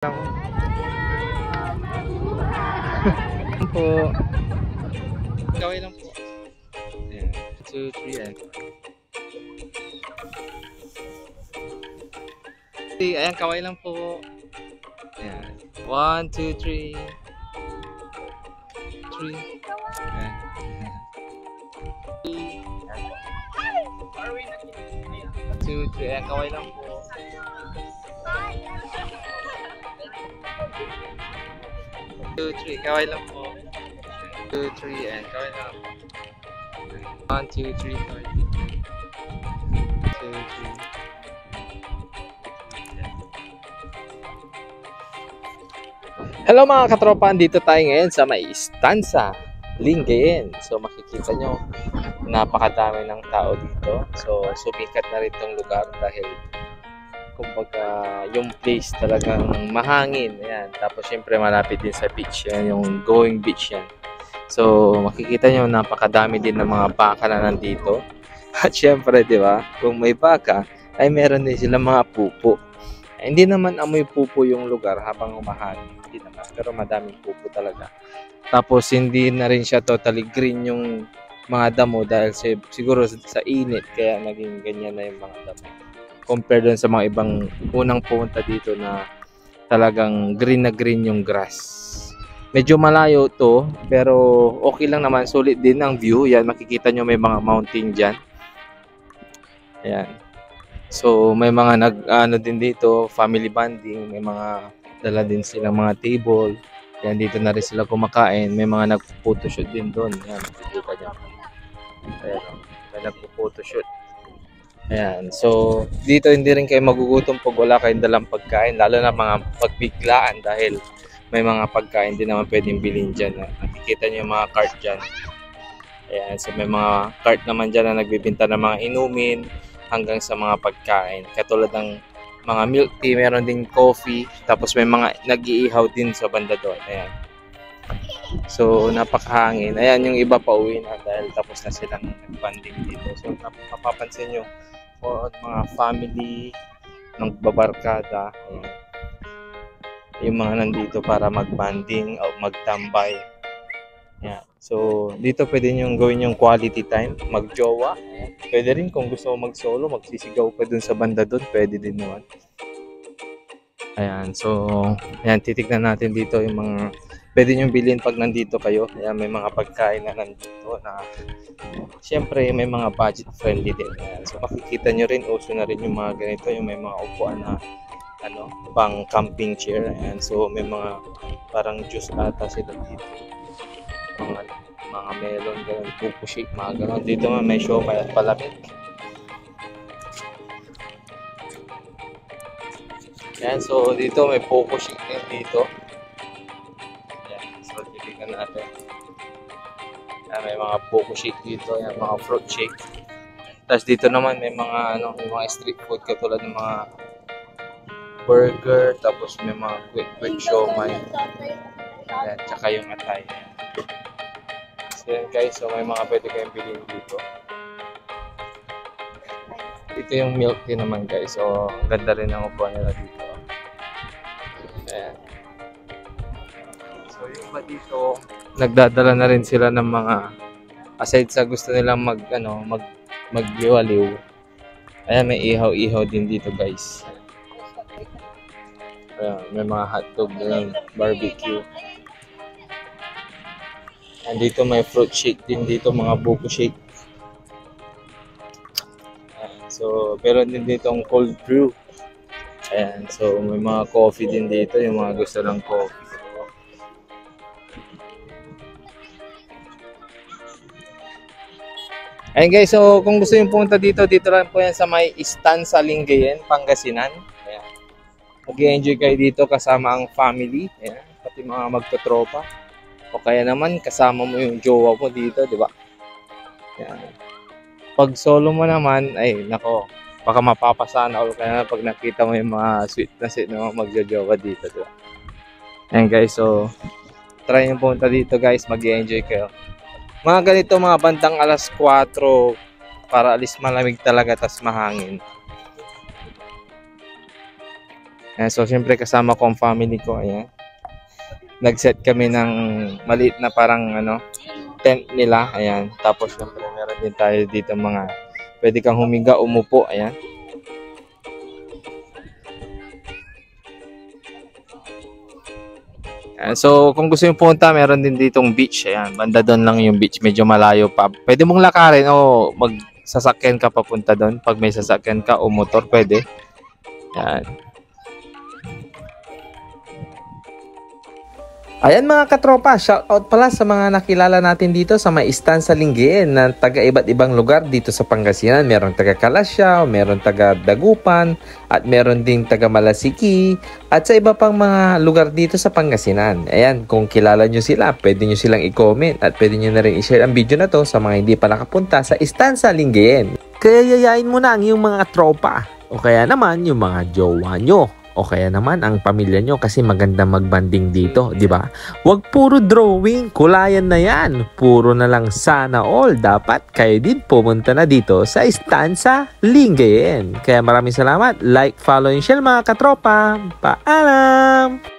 Lang po. Kaway lang po. Ayan. 2, 3, ayan. Ayan, kaway lang po. Ayan. 1, 2, 3. 3. Ayan. 2, 3. Ayan, kaway lang po. 2, 3. Kaway lang po. 2, 3. Ayan, kaway lang po. 1, 2, 3. Kaway. 2, 3. Hello mga katropa, dito tayo ngayon sa may Stanza, Lingayen. So makikita nyo, napakadami ng tao dito. So sumikat na rin itong lugar dahil kumbaga yung place talagang mahangin. Ayan. Tapos syempre malapit din sa beach. Yan, yung going beach yan. So makikita nyo, napakadami din ng mga baka na nandito. At syempre, di ba, kung may baka, ay meron din silang mga pupo. Hindi naman amoy pupo yung lugar habang humahangin. Hindi naman. Pero madaming pupo talaga. Tapos hindi na rin siya totally green yung mga damo dahil siguro sa init kaya naging ganyan na yung mga damo. Compare doon sa mga ibang unang pumunta dito na talagang green na green yung grass. Medyo malayo to pero okay lang naman. Sulit din ang view. Yan, makikita nyo may mga mountain dyan. Ayan. So may mga ano din dito, family bonding, may mga dala din silang mga table. Yan, dito na rin sila kumakain. May mga nagpo-photoshoot din doon. Yan, makikita niyo. Ayan, may nagpo-photoshoot. Ayan, so dito hindi rin kayo magugutom pag wala kayong dalang pagkain, lalo na mga pagbiglaan dahil may mga pagkain din naman pwedeng bilhin dyan. Nakikita niyo yung mga cart dyan. Ayan, so may mga cart naman dyan na nagbibinta ng mga inumin hanggang sa mga pagkain. Katulad ng mga milk tea, meron din coffee, tapos may mga nag-iihaw din sa banda doon. Ayan. So, napakahangin. Ayan, yung iba pa uwi na dahil tapos na silang nag-banding dito. So, napapansin nyo, for mga family, ng babarkada, ayan. Yung mga nandito para mag-banding o magtambay. Ayan. So, dito pwede nyo gawin yung quality time, mag-jowa. Pwede rin kung gusto mo mag-solo, magsisigaw pa dun sa banda dun, pwede din naman. Ayan, so, ayan, titignan natin dito yung mga pwede nyo bilhin pag nandito kayo. Ayan, may mga pagkain na nandito na syempre may mga budget friendly din. Ayan, so, makikita nyo rin, uso na rin yung mga ganito, yung may mga upuan na ano, pang camping chair. Ayan, so, may mga parang juice ata sila dito. Mga melon, gano'n, buko shake, mga gano'n. Dito nga may siomay at palamig. Yan, so dito may buko shake din dito. Yan, so titignan natin. Yan, may mga buko shake dito, yan, mga fruit shake. Tapos dito naman may mga ano, may mga street food katulad ng mga burger, tapos may mga quick siomay. Yan, tsaka yung atay. So yan guys, so may mga pwede kayong bilhin dito. Ito yung milk tea naman guys, so ang ganda rin ang upuan nila dito. Ayan. So yung pa dito, nagdadala na rin sila ng mga aside sa gusto nilang magliwaliw. Ayan, may ihaw-ihaw din dito guys. Ayan, may mga hotdog din, barbecue. Andito may fruit shake din dito, mga buko shake. Ayan, so meron din dito ang cold brew. Ayan, so may mga coffee din dito, yung mga gusto ng coffee. Ayan guys, so kung gusto yung pumunta dito, dito lang po yan sa may Stanza, Lingayen, Pangasinan. Ayan. Mag-enjoy kayo dito kasama ang family, ayan, pati mga magtotropa. O kaya naman kasama mo yung jowa mo dito, di ba? Ayan. Pag solo mo naman, ay nako, baka mapapasana all ka na pag nakita mo yung mga sweet na mga magjojowa dito, di ba? Ayan guys, so try nyo pumunta dito guys, mag-enjoy kayo. Mga ganito, mga bandang alas 4 para alis malamig talaga tas mahangin. So, syempre kasama ko ang family ko. Ayan. Nag-set kami ng maliit na parang tent nila. Ayan. Tapos, syempre, meron din tayo dito mga pwede kang humiga, umupo. Ayan. So, kung gusto yung punta, meron din ditong beach. Ayan, banda doon lang yung beach. Medyo malayo pa. Pwede mong lakarin o magsasakyan ka papunta doon. Pag may sasakyan ka o motor, pwede. Ayan. Ayan mga katropa, shoutout pala sa mga nakilala natin dito sa may Stanza Lingayen na taga iba't ibang lugar dito sa Pangasinan. Meron taga Kalasyaw, meron taga Dagupan, at meron ding taga Malasiki, at sa iba pang mga lugar dito sa Pangasinan. Ayan, kung kilala nyo sila, pwede nyo silang i-comment at pwede nyo na rin i-share ang video na to sa mga hindi pa nakapunta sa Stanza Lingayen. Kaya yayain mo na ang iyong mga tropa o kaya naman yung mga jowa nyo. O kaya naman ang pamilya nyo kasi maganda magbanding dito, di ba? Huwag puro drawing, kulayan na yan. Puro na lang sana all. Dapat kayo din pumunta na dito sa Stanza Lingayen. Kaya maraming salamat. Like, follow, and share mga katropa. Paalam!